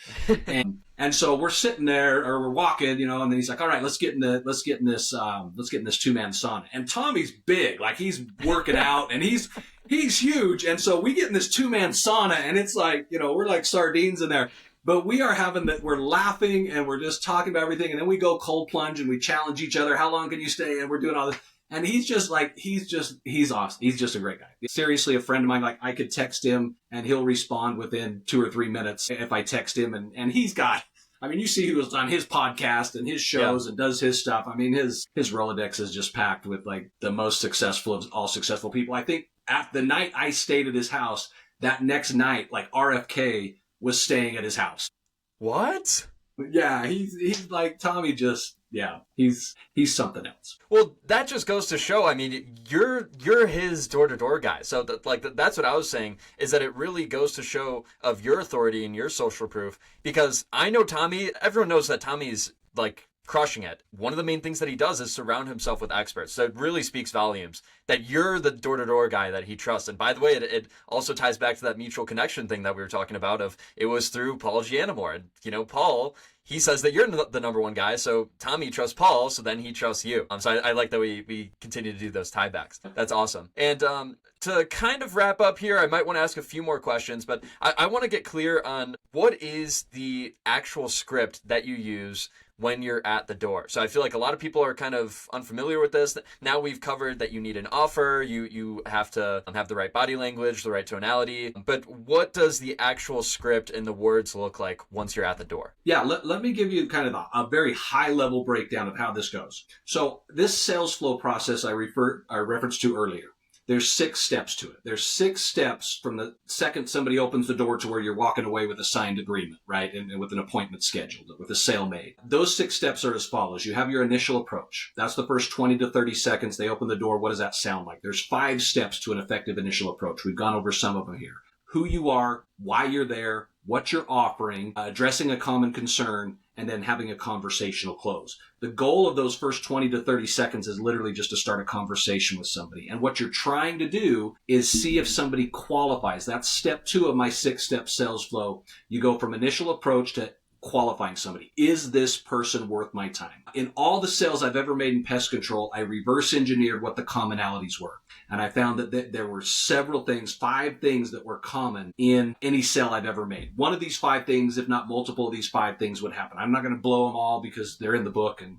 and so we're sitting there, or we're walking, and then he's like, all right, let's get in this 2-man sauna. And Tommy's big, like, he's working out, and he's huge. And so we get in this 2-man sauna, and it's like, we're like sardines in there. But we are we're laughing, and we're just talking about everything. And then we go cold plunge, and we challenge each other. How long can you stay? And we're doing all this. And he's awesome. He's just a great guy. Seriously, a friend of mine, like, I could text him and he'll respond within 2 or 3 minutes if I text him. And he's got, you see who was on his podcast and his shows and does his stuff. His Rolodex is just packed with like the most successful of all successful people. I think at the night I stayed at his house, that next night, like, RFK was staying at his house. What? Yeah, he's like, Tommy he's something else. Well, that just goes to show, you're his door-to-door guy. So that's what I was saying, is that it really goes to show of your authority and your social proof, because I know Tommy, everyone knows that Tommy's like crushing it. One of the main things that he does is surround himself with experts. So it really speaks volumes that you're the door-to-door guy that he trusts. And by the way, it also ties back to that mutual connection thing that we were talking about, of it was through Paul Gianamore. And, Paul, he says that you're the number one guy. So Tommy trusts Paul, so then he trusts you. So I like that we continue to do those tiebacks. That's awesome. And to kind of wrap up here, I might want to ask a few more questions, but I want to get clear on what is the actual script that you use when you're at the door. So I feel like a lot of people are kind of unfamiliar with this. Now we've covered that you need an offer, you have to have the right body language, the right tonality, but what does the actual script and the words look like once you're at the door? Yeah, let me give you kind of a very high level breakdown of how this goes. So this sales flow process I referenced to earlier, there's 6 steps to it. There's 6 steps from the second somebody opens the door to where you're walking away with a signed agreement, right? And with an appointment scheduled, with a sale made. Those 6 steps are as follows. You have your initial approach. That's the first 20 to 30 seconds. They open the door. What does that sound like? There's 5 steps to an effective initial approach. We've gone over some of them here. Who you are, why you're there, what you're offering, addressing a common concern, and then having a conversational close. The goal of those first 20 to 30 seconds is literally just to start a conversation with somebody. And what you're trying to do is see if somebody qualifies. That's step 2 of my 6-step sales flow. You go from initial approach to qualifying somebody. Is this person worth my time? In all the sales I've ever made in pest control, I reverse engineered what the commonalities were. And I found that there were several things, 5 things that were common in any sale I've ever made. One of these 5 things, if not multiple of these 5 things, would happen. I'm not going to blow them all because they're in the book and,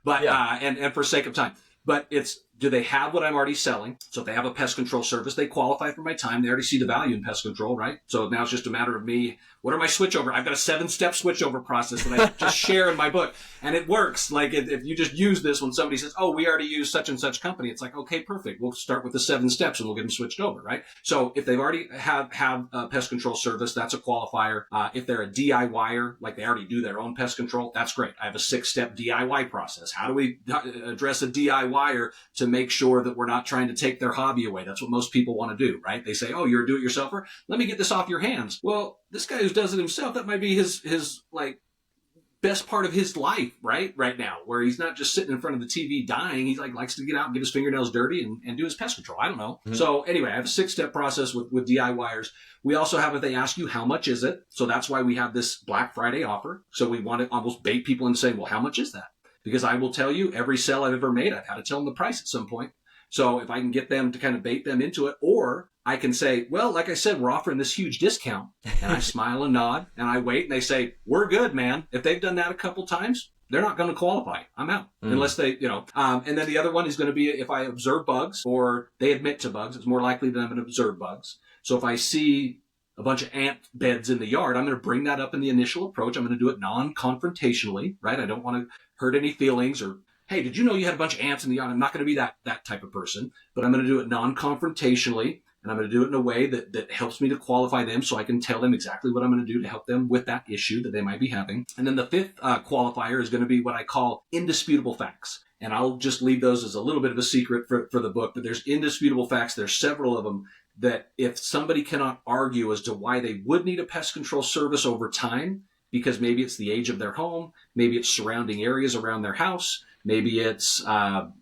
but, and for sake of time. But it's, do they have what I'm already selling? So if they have a pest control service, they qualify for my time. They already see the value in pest control, right? So now it's just a matter of me. What are my switchover? I've got a 7-step switchover process that I just share in my book. And it works. Like if you just use this when somebody says, oh, we already use such and such company. It's like, okay, perfect. We'll start with the 7 steps and we'll get them switched over, right? So if they've already have a pest control service, that's a qualifier. If they're a DIYer, like they already do their own pest control, that's great. I have a 6-step DIY process. How do we address a DIYer to make sure that we're not trying to take their hobby away? That's what most people want to do, right? They say, oh, you're a do-it-yourselfer. Let me get this off your hands. Well, this guy who does it himself, that might be his like best part of his life, right now, where he's not just sitting in front of the TV dying. He likes to get out and get his fingernails dirty and do his pest control. I don't know. Mm-hmm. So anyway, I have a 6-step process with DIYers. We also have, if they ask you, how much is it? So that's why we have this Black Friday offer. So we want to almost bait people into saying, well, how much is that? Because I will tell you, every sale I've ever made, I've had to tell them the price at some point. So if I can get them to kind of bait them into it, or I can say, well, like I said, we're offering this huge discount. And I smile and nod and I wait and they say, we're good, man. If they've done that a couple times, they're not going to qualify. I'm out. Unless they, and then the other one is going to be if I observe bugs or they admit to bugs, it's more likely that I'm going to observe bugs. So if I see a bunch of ant beds in the yard, I'm going to bring that up in the initial approach. I'm going to do it non-confrontationally, right? I don't want to hurt any feelings or, hey, did you know you had a bunch of ants in the yard? I'm not going to be that type of person, but I'm going to do it non-confrontationally. And I'm going to do it in a way that helps me to qualify them so I can tell them exactly what I'm going to do to help them with that issue that they might be having. And then the 5th qualifier is going to be what I call indisputable facts. And I'll just leave those as a little bit of a secret for the book, but there's indisputable facts. There's several of them that if somebody cannot argue as to why they would need a pest control service over time, because maybe it's the age of their home, maybe it's surrounding areas around their house, maybe it's,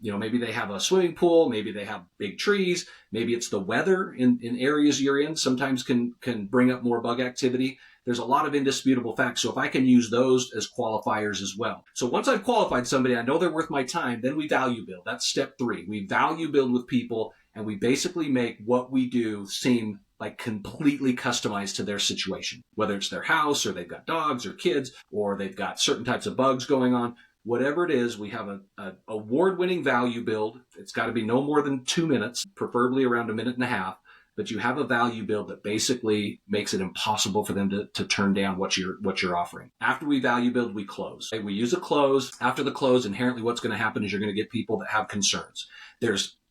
maybe they have a swimming pool, maybe they have big trees, maybe it's the weather in areas you're in sometimes can bring up more bug activity. There's a lot of indisputable facts. So if I can use those as qualifiers as well. So once I've qualified somebody, I know they're worth my time, then we value build. That's step 3. We value build with people and we basically make what we do seem like completely customized to their situation, whether it's their house or they've got dogs or kids or they've got certain types of bugs going on. Whatever it is, we have an award-winning value build. It's got to be no more than 2 minutes, preferably around 1.5 minutes. But you have a value build that basically makes it impossible for them to turn down what you're offering. After we value build, we close. Okay, we use a close. After the close, inherently what's going to happen is you're going to get people that have concerns.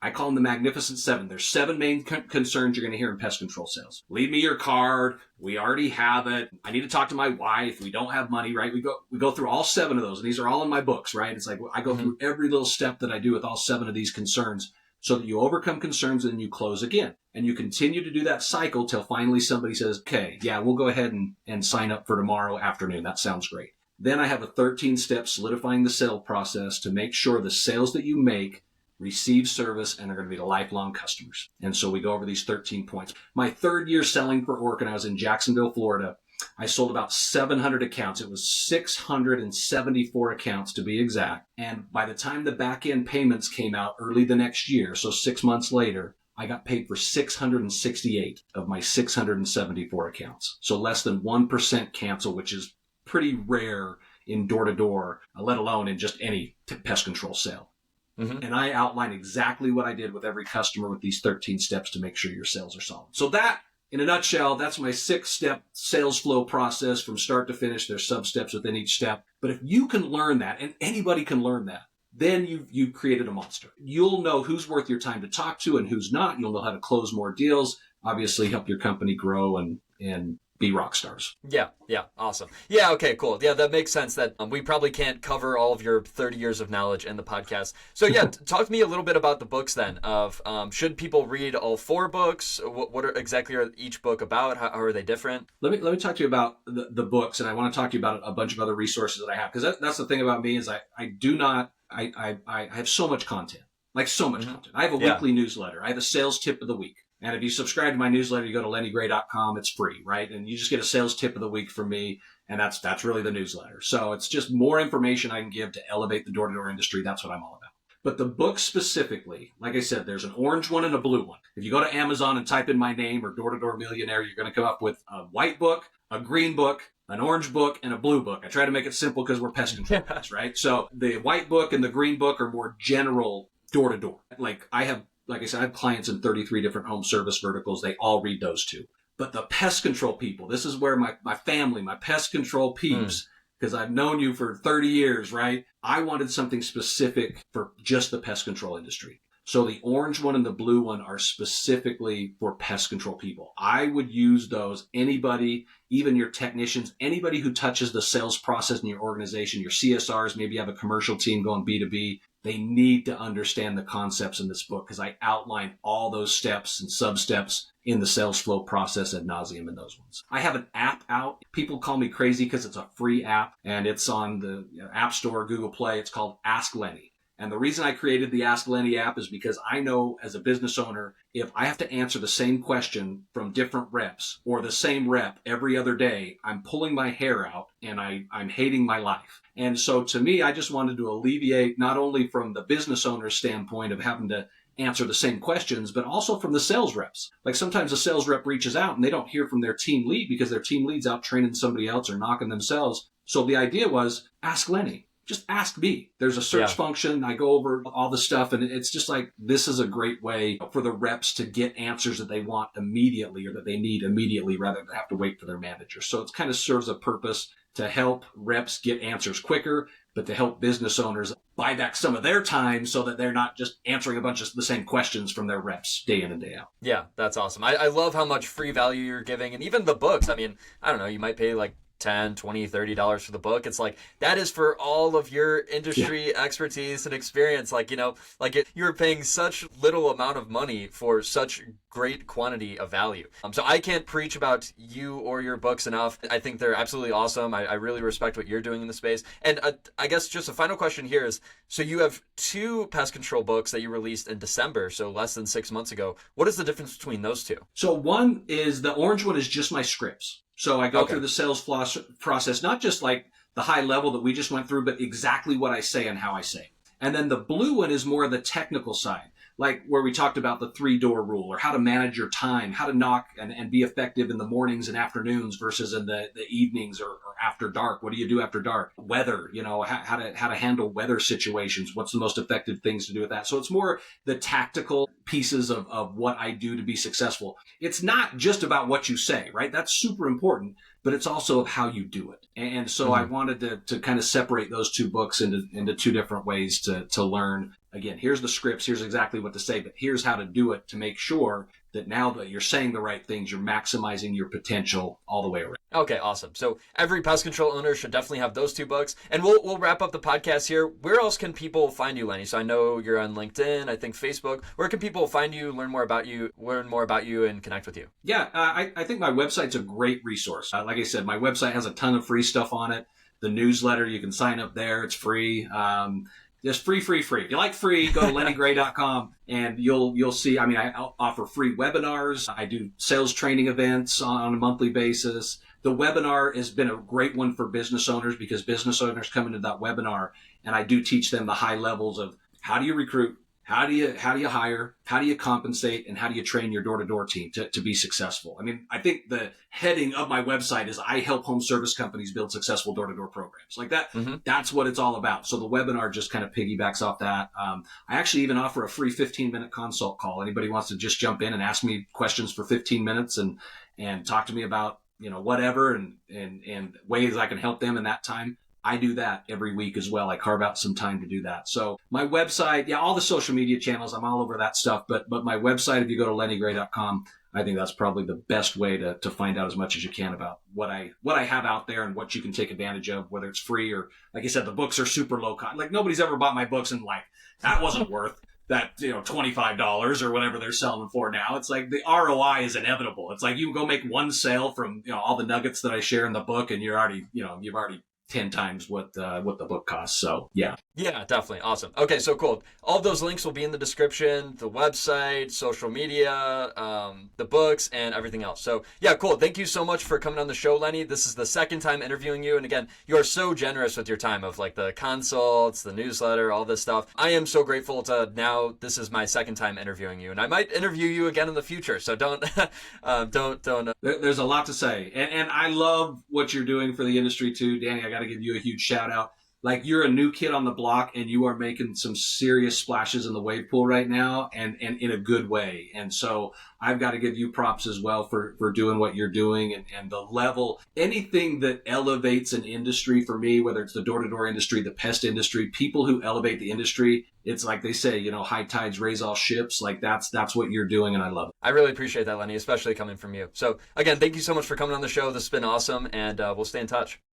I call them the Magnificent 7. There's 7 main concerns you're going to hear in pest control sales. Leave me your card. We already have it. I need to talk to my wife. We don't have money, right? We go through all 7 of those, and these are all in my books, right? It's like I go through every little step that I do with all 7 of these concerns so that you overcome concerns and you close again. And you continue to do that cycle till finally somebody says, okay, yeah, we'll go ahead and sign up for tomorrow afternoon. That sounds great. Then I have a 13-step solidifying the sale process to make sure the sales that you make receive service and are going to be the lifelong customers. And so we go over these 13 points. My 3rd year selling for Orkin, I was in Jacksonville, Florida. I sold about 700 accounts. It was 674 accounts to be exact. And by the time the back-end payments came out early the next year, so 6 months later, I got paid for 668 of my 674 accounts. So less than 1% cancel, which is pretty rare in door-to-door, let alone in just any pest control sale. Mm-hmm. And I outline exactly what I did with every customer with these 13 steps to make sure your sales are solid. So that, in a nutshell, that's my 6-step sales flow process from start to finish. There's sub-steps within each step. But if you can learn that, and anybody can learn that, then you've created a monster. You'll know who's worth your time to talk to and who's not. You'll know how to close more deals, obviously help your company grow and be rock stars. Yeah, awesome. Yeah, okay, cool. Yeah, that makes sense that we probably can't cover all of your 30 years of knowledge in the podcast. So yeah, talk to me a little bit about the books then of should people read all 4 books? What are exactly are each book about? How are they different? Let me talk to you about the books, and I want to talk to you about a bunch of other resources that I have, because that's the thing about me is I have so much content, like so much content. I have a weekly newsletter. I have a sales tip of the week. And if you subscribe to my newsletter, you go to lennygray.com, it's free, right? And you just get a sales tip of the week from me. And that's really the newsletter. So it's just more information I can give to elevate the door-to-door industry. That's what I'm all about. But the book specifically, like I said, there's an orange one and a blue one. If you go to Amazon and type in my name or Door-to-Door Millionaire, you're going to come up with a white book, a green book, an orange book, and a blue book. I try to make it simple because we're pest control guys, right? So the white book and the green book are more general door-to-door. Like I said, I have clients in 33 different home service verticals. They all read those 2. But the pest control people, this is where my family, my pest control peeps, because I've known you for 30 years, right? I wanted something specific for just the pest control industry. So the orange one and the blue one are specifically for pest control people. I would use those. Anybody, even your technicians, anybody who touches the sales process in your organization, your CSRs, maybe you have a commercial team going B2B, they need to understand the concepts in this book because I outline all those steps and sub-steps in the sales flow process ad nauseum in those ones. I have an app out. People call me crazy because it's a free app and it's on the App Store, Google Play. It's called Ask Lenny. And the reason I created the Ask Lenny app is because I know as a business owner, if I have to answer the same question from different reps or the same rep every other day, I'm pulling my hair out and I'm hating my life. And so to me, I just wanted to alleviate not only from the business owner's standpoint of having to answer the same questions, but also from the sales reps. Like sometimes a sales rep reaches out and they don't hear from their team lead because their team lead's out training somebody else or knocking themselves. So the idea was ask Lenny. Just ask me. There's a search function. I go over all the stuff and it's just like, this is a great way for the reps to get answers that they want immediately or that they need immediately rather than have to wait for their manager. So it kind of serves a purpose to help reps get answers quicker, but to help business owners buy back some of their time so that they're not just answering a bunch of the same questions from their reps day in and day out. Yeah, that's awesome. I love how much free value you're giving. And even the books, I mean, I don't know, you might pay like $10, $20, $30 for the book. It's like, that is for all of your industry expertise and experience. Like, you're paying such little amount of money for such great quantity of value. So I can't preach about you or your books enough. I think they're absolutely awesome. I really respect what you're doing in the space. And I guess just a final question here is, so you have 2 pest control books that you released in December, so less than 6 months ago. What is the difference between those 2? So one is the orange one is just my scripts. So I go through the sales process, not just like the high level that we just went through, but exactly what I say and how I say. And then the blue one is more the technical side, like where we talked about the 3-door rule or how to manage your time, how to knock and be effective in the mornings and afternoons versus in the evenings or after dark. What do you do after dark? Weather, how to handle weather situations. What's the most effective things to do with that? So it's more the tactical pieces of what I do to be successful. It's not just about what you say, right? That's super important, but it's also of how you do it. And so I wanted to kind of separate those 2 books into 2 different ways to learn. Again, here's the scripts, here's exactly what to say, but here's how to do it to make sure that now that you're saying the right things, you're maximizing your potential all the way around. Okay, awesome. So every pest control owner should definitely have those 2 books. And we'll wrap up the podcast here. Where else can people find you, Lenny? So I know you're on LinkedIn, I think Facebook. Where can people find you, learn more about you, and connect with you? Yeah, I think my website's a great resource. Like I said, my website has a ton of free stuff on it. The newsletter, you can sign up there. It's free. Just free. If you like free, go to lennygray.com and you'll see. I mean, I offer free webinars. I do sales training events on a monthly basis. The webinar has been a great one for business owners because business owners come into that webinar and I do teach them the high levels of how do you recruit, how do you hire, how do you compensate, and how do you train your door-to-door team to be successful? I mean, I think the heading of my website is I help home service companies build successful door-to-door programs. Like that, that's what it's all about. So the webinar just kind of piggybacks off that. I actually even offer a free 15-minute consult call. Anybody wants to just jump in and ask me questions for 15 minutes and talk to me about, whatever and ways I can help them in that time. I do that every week as well. I carve out some time to do that. So my website, all the social media channels, I'm all over that stuff. But my website, if you go to lennygray.com, I think that's probably the best way to find out as much as you can about what I have out there and what you can take advantage of, whether it's free or, like I said, the books are super low cost. Like nobody's ever bought my books and like, that wasn't worth that, $25 or whatever they're selling them for now. It's like the ROI is inevitable. It's like you can go make one sale from, all the nuggets that I share in the book and you've already 10 times what the book costs. So yeah. Yeah, definitely. Awesome. Okay, so cool. All of those links will be in the description, the website, social media, the books, and everything else. So yeah, cool. Thank you so much for coming on the show, Lenny. This is the second time interviewing you. And again, you are so generous with your time of like the consults, the newsletter, all this stuff. I am so grateful to now, this is my second time interviewing you, and I might interview you again in the future. So don't. There's a lot to say. And I love what you're doing for the industry too. Danny, I got to give you a huge shout out. Like you're a new kid on the block and you are making some serious splashes in the wave pool right now and in a good way. And so I've got to give you props as well for doing what you're doing and the level, anything that elevates an industry for me, whether it's the door-to-door industry, the pest industry, people who elevate the industry. It's like they say, high tides raise all ships. Like that's what you're doing. And I love it. I really appreciate that, Lenny, especially coming from you. So again, thank you so much for coming on the show. This has been awesome, and we'll stay in touch.